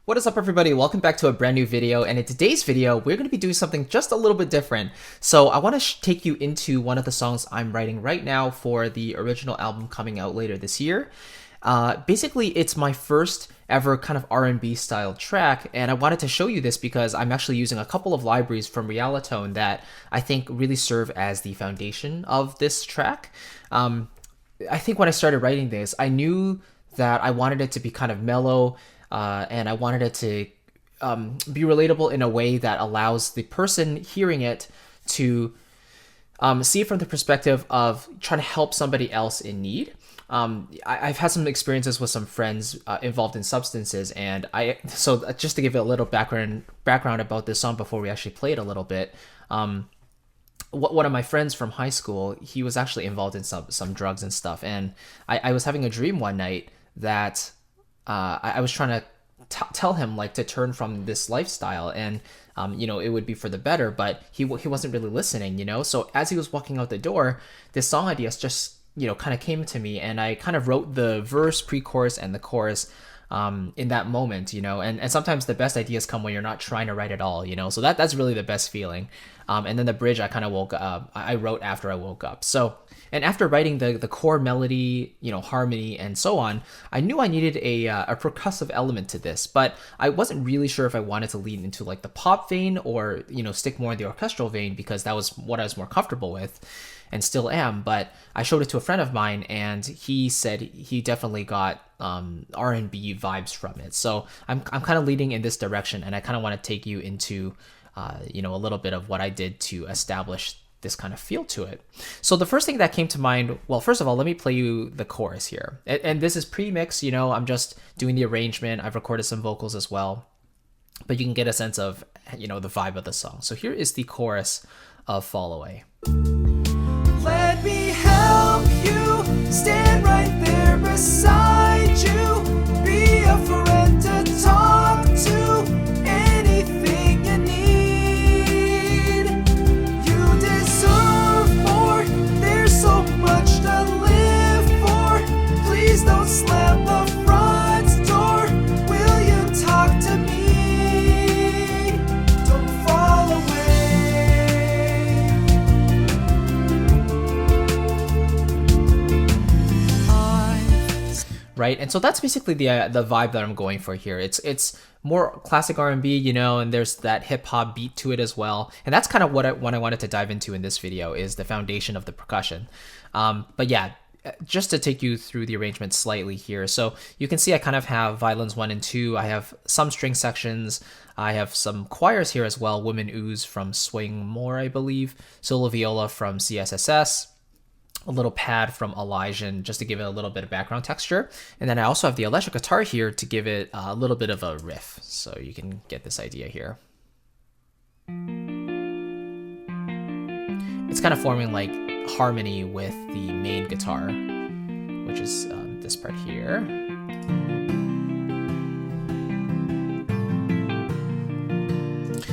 What is up, everybody? Welcome back to a brand new video, and in today's video we're going to be doing something just a little bit different. So I want to take you into one of the songs I'm writing right now for the original album coming out later this year. Basically, it's my first ever kind of R&B style track, and I wanted to show you this because I'm actually using a couple of libraries from Realitone that I think really serve as the foundation of this track. I think when I started writing this, I knew that I wanted it to be kind of mellow, and I wanted it to be relatable in a way that allows the person hearing it to see it from the perspective of trying to help somebody else in need. I've had some experiences with some friends involved in substances, and so just to give it a little background about this song before we actually play it a little bit. One of my friends from high school, he was actually involved in some drugs and stuff, and I was having a dream one night that I was trying to tell him like to turn from this lifestyle, and it would be for the better, but he wasn't really listening, So as he was walking out the door, this song idea just kind of came to me, and I kind of wrote the verse, pre-chorus, and the chorus in that moment, and sometimes the best ideas come when you're not trying to write at all, so that's really the best feeling. And then the bridge I wrote after I woke up. So, and after writing the core melody, harmony and so on, I knew I needed a percussive element to this, but I wasn't really sure if I wanted to lean into like the pop vein or, stick more in the orchestral vein, because that was what I was more comfortable with and still am. But I showed it to a friend of mine, and he said he definitely got R&B vibes from it. So I'm kind of leading in this direction, and I kind of want to take you into a little bit of what I did to establish this kind of feel to it. So the first thing that came to mind, well, first of all, let me play you the chorus here. And this is pre-mix, I'm just doing the arrangement. I've recorded some vocals as well, but you can get a sense of, the vibe of the song. So here is the chorus of Fall Away. Let me help you, stand right there beside you, be a friend to talk to, anything you need. You deserve more, there's so much to live for. Please don't slam the front door, will you talk to me? Don't fall away. Right, and so that's basically the vibe that I'm going for here. It's more classic R&B, and there's that hip hop beat to it as well. And that's kind of what I wanted to dive into in this video, is the foundation of the percussion. But yeah, just to take you through the arrangement slightly here. So you can see I kind of have violins 1 and 2. I have some string sections. I have some choirs here as well. Women Ooze from Swing More, I believe. Solo viola from CSSS. A little pad from Elysian, just to give it a little bit of background texture. And then I also have the electric guitar here to give it a little bit of a riff, so you can get this idea here. It's kind of forming like harmony with the main guitar, which is this part here.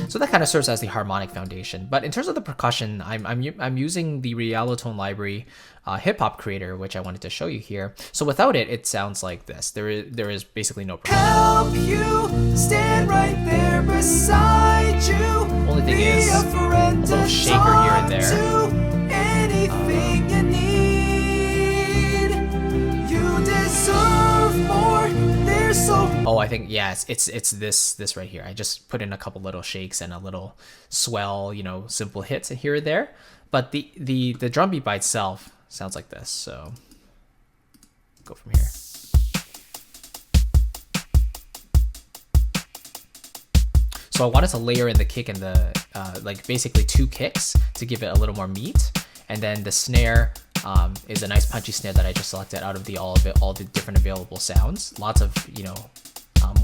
So that kind of serves as the harmonic foundation. But in terms of the percussion, I'm using the Realitone library hip hop creator, which I wanted to show you here. So without it, it sounds like this. There is basically no percussion. Help you, stand right there beside you. Only thing is a little shaker here and there. Anything you need. You deserve more. There's so. Oh, I think, yeah, it's this right here. I just put in a couple little shakes and a little swell, simple hits here and there. But the drum beat by itself sounds like this. So go from here. So I wanted to layer in the kick and the like basically 2 kicks to give it a little more meat, and then the snare is a nice punchy snare that I just selected out of all the different available sounds. Lots of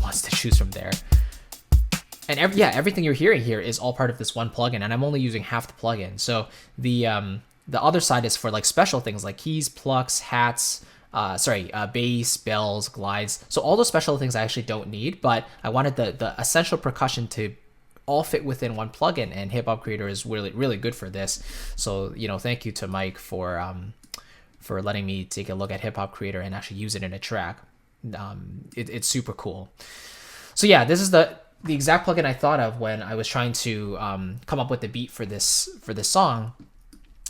ones to choose from there. And everything you're hearing here is all part of this one plugin, and I'm only using half the plugin. So the other side is for like special things like keys, plucks, hats, bass, bells, glides. So all those special things I actually don't need, but I wanted the essential percussion to all fit within one plugin, and Hip Hop Creator is really, really good for this. So, thank you to Mike for letting me take a look at Hip Hop Creator and actually use it in a track. It's super cool. So yeah, this is the exact plugin I thought of when I was trying to come up with the beat for this song.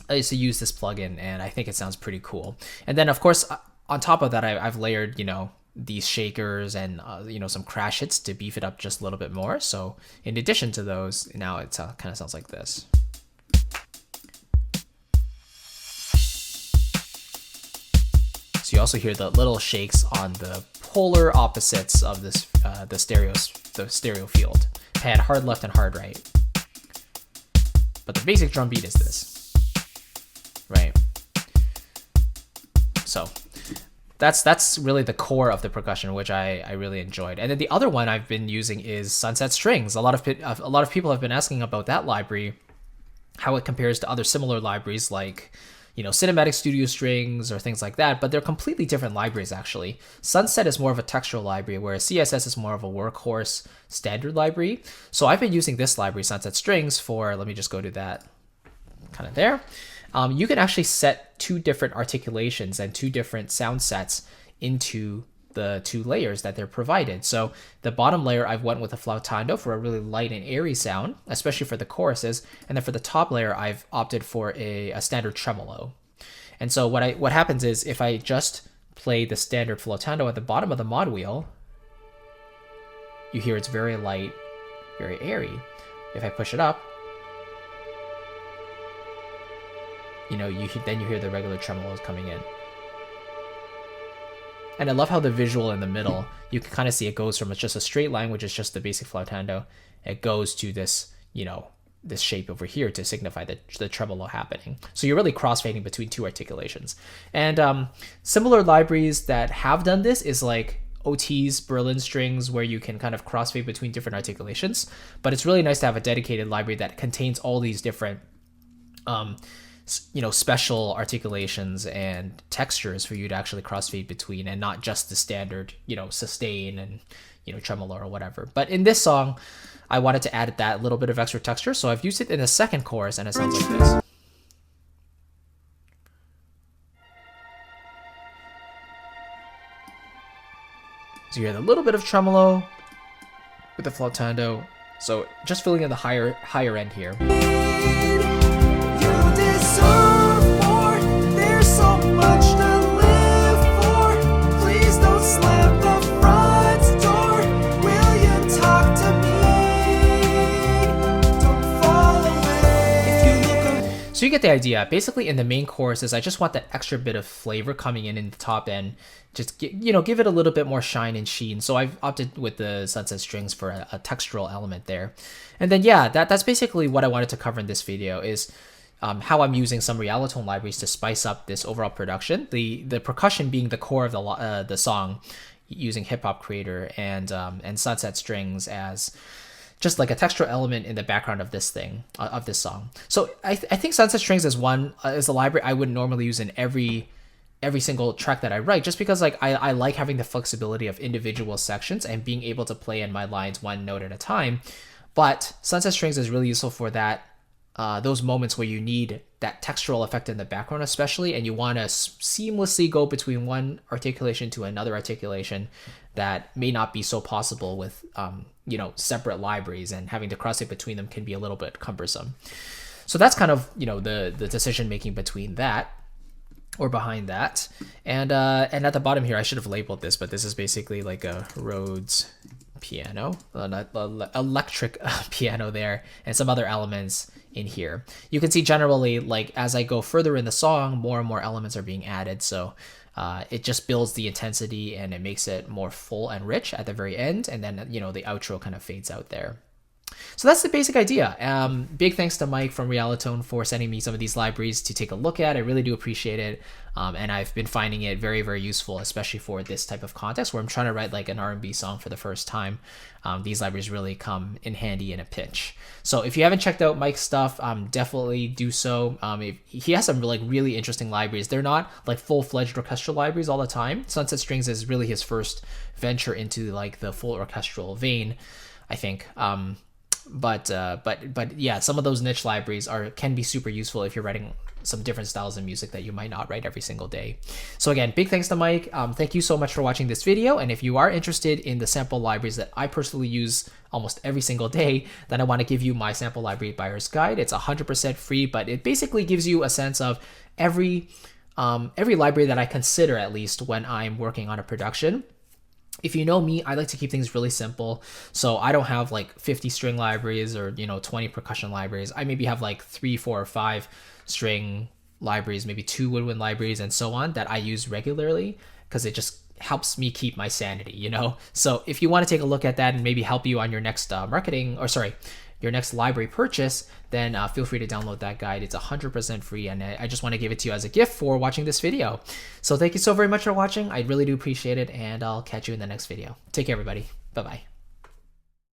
I used to use this plugin, and I think it sounds pretty cool. And then of course on top of that, I've layered, you know, these shakers and you know, some crash hits to beef it up just a little bit more. So in addition to those, now it kind of sounds like this. So you also hear the little shakes on the polar opposites of this the stereo field. Pad hard left and hard right. But the basic drum beat is this, right? So that's really the core of the percussion, which I really enjoyed. And then the other one I've been using is Sunset Strings. A lot of people have been asking about that library, how it compares to other similar libraries like, you know, Cinematic Studio Strings or things like that, but they're completely different libraries actually. Sunset is more of a textural library, whereas CSS is more of a workhorse standard library. So I've been using this library, Sunset Strings, for, let me just go to that kind of there. You can actually set two different articulations and two different sound sets into the two layers that they're provided. So the bottom layer, I've went with a flautando for a really light and airy sound, especially for the choruses. And then for the top layer, I've opted for a standard tremolo. And so what happens is, if I just play the standard flautando at the bottom of the mod wheel, you hear it's very light, very airy. If I push it up, you know, then you hear the regular tremolos coming in. And I love how the visual in the middle, you can kind of see it goes from, it's just a straight line, which is just the basic flautando. It goes to this, you know, this shape over here to signify the tremolo happening. So you're really crossfading between two articulations. And similar libraries that have done this is like OT's Berlin Strings, where you can kind of crossfade between different articulations. But it's really nice to have a dedicated library that contains all these different you know, special articulations and textures for you to actually crossfade between, and not just the standard, you know, sustain and, you know, tremolo or whatever. But in this song, I wanted to add that little bit of extra texture, so I've used it in the second chorus, and it sounds like this. So you hear the little bit of tremolo with the flautando, so just filling in the higher end here. So you get the idea. Basically, in the main choruses, I just want that extra bit of flavor coming in the top end. Just give it a little bit more shine and sheen. So I've opted with the Sunset Strings for a textural element there. And then yeah, that's basically what I wanted to cover in this video, is how I'm using some Realitone libraries to spice up this overall production. The percussion being the core of the song, using Hip Hop Creator and Sunset Strings as just like a textural element in the background of this thing, of this song. So I think Sunset Strings is a library I wouldn't normally use in every single track that I write, just because like I like having the flexibility of individual sections and being able to play in my lines one note at a time. But Sunset Strings is really useful for that, those moments where you need that textural effect in the background especially, and you want to seamlessly go between one articulation to another articulation that may not be so possible with you know, separate libraries, and having to cross it between them can be a little bit cumbersome. So that's kind of, you know, the decision making between that, or behind that. And at the bottom here, I should have labeled this, but this is basically like a Rhodes piano, electric piano there, and some other elements in here. You can see generally, like, as I go further in the song, more and more elements are being added. So it just builds the intensity, and it makes it more full and rich at the very end. And then, you know, the outro kind of fades out there. So that's the basic idea. Big thanks to Mike from Realitone for sending me some of these libraries to take a look at. I really do appreciate it. And I've been finding it very, very useful, especially for this type of context where I'm trying to write like an R&B song for the first time. These libraries really come in handy in a pinch. So if you haven't checked out Mike's stuff, definitely do so. He has some like really interesting libraries. They're not like full-fledged orchestral libraries all the time. Sunset Strings is really his first venture into like the full orchestral vein, I think. But yeah, some of those niche libraries can be super useful if you're writing some different styles of music that you might not write every single day. So again, big thanks to Mike. Thank you so much for watching this video. And if you are interested in the sample libraries that I personally use almost every single day, then I want to give you my sample library buyer's guide. It's 100% free, but it basically gives you a sense of every library that I consider, at least when I'm working on a production. If you know me, I like to keep things really simple. So I don't have like 50 string libraries or, 20 percussion libraries. I maybe have like 3, 4, or 5 string libraries, maybe 2 woodwind libraries and so on that I use regularly, because it just helps me keep my sanity, So if you want to take a look at that and maybe help you on your next your next library purchase, then feel free to download that guide. It's 100% free, and I just want to give it to you as a gift for watching this video. So thank you so very much for watching. I really do appreciate it, and I'll catch you in the next video. Take care, everybody. Bye-bye.